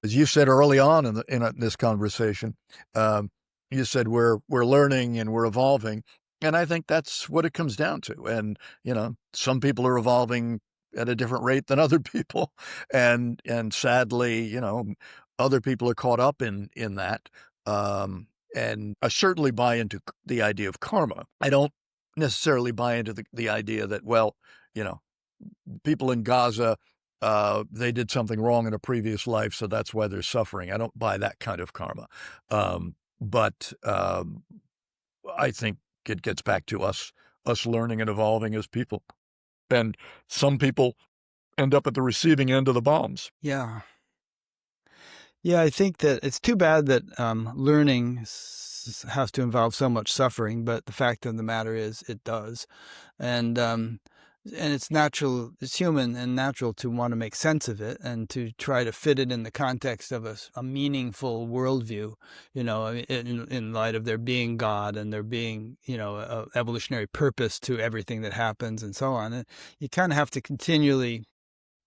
as you said early on in this conversation, you said we're learning and we're evolving, and I think that's what it comes down to. And some people are evolving at a different rate than other people, and sadly, other people are caught up in that. And I certainly buy into the idea of karma. I don't necessarily buy into the idea that, well, people in Gaza, they did something wrong in a previous life, so that's why they're suffering. I don't buy that kind of karma. But I think it gets back to us learning and evolving as people. And some people end up at the receiving end of the bombs. Yeah. Yeah, I think that it's too bad that learning has to involve so much suffering, but the fact of the matter is it does. And it's natural, it's human and natural to want to make sense of it and to try to fit it in the context of a meaningful worldview, in light of there being God and there being, a evolutionary purpose to everything that happens and so on. And you kind of have to continually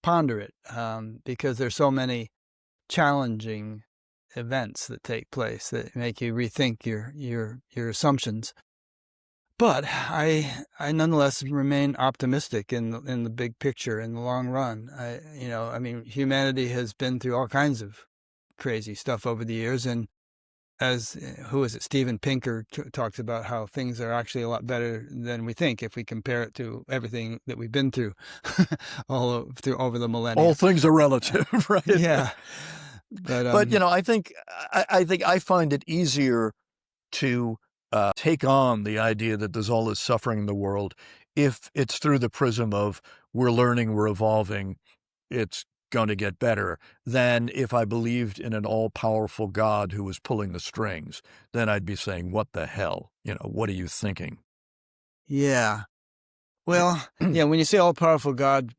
ponder it because there's so many challenging events that take place that make you rethink your assumptions. But I nonetheless remain optimistic in the big picture, in the long run. Humanity has been through all kinds of crazy stuff over the years, and who is it? Steven Pinker talks about how things are actually a lot better than we think if we compare it to everything that we've been through, over the millennia. All things are relative, right? Yeah, but I think I find it easier to take on the idea that there's all this suffering in the world if it's through the prism of we're learning, we're evolving, it's going to get better, than if I believed in an all-powerful God who was pulling the strings. Then I'd be saying, what the hell? What are you thinking? Yeah. Well, yeah, when you say all-powerful God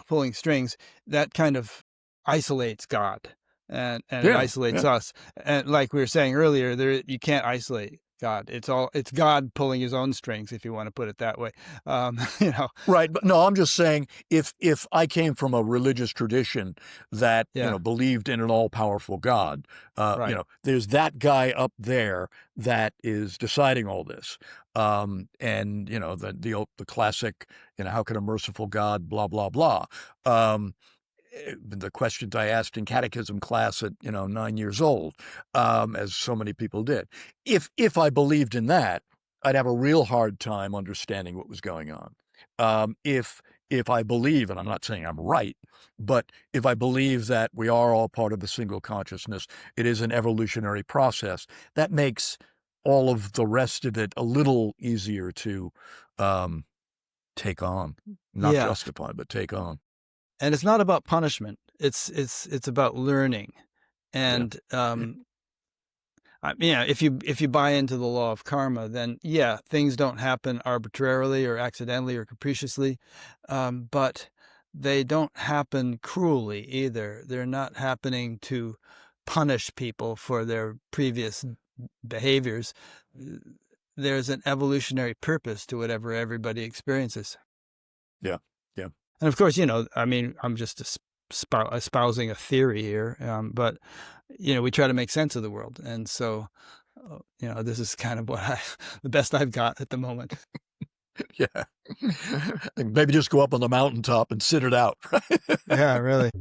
pulling strings, that kind of isolates God and it isolates us. And like we were saying earlier, you can't isolate God. It's God pulling his own strings, if you want to put it that way. Right. But no, I'm just saying if I came from a religious tradition that, believed in an all powerful God, right. There's that guy up there that is deciding all this. And, the classic, how can a merciful God, blah, blah, blah. The questions I asked in catechism class at 9 years old, as so many people did. If I believed in that, I'd have a real hard time understanding what was going on. If I believe, and I'm not saying I'm right, but if I believe that we are all part of a single consciousness, it is an evolutionary process, that makes all of the rest of it a little easier to take on, not justify, but take on. And it's not about punishment. It's about learning. And if you buy into the law of karma, then things don't happen arbitrarily or accidentally or capriciously, but they don't happen cruelly either. They're not happening to punish people for their previous behaviors. There's an evolutionary purpose to whatever everybody experiences. Yeah. And of course, I'm just espousing a theory here, but we try to make sense of the world, and so this is kind of the best I've got at the moment. Yeah, maybe just go up on the mountaintop and sit it out. Yeah, really.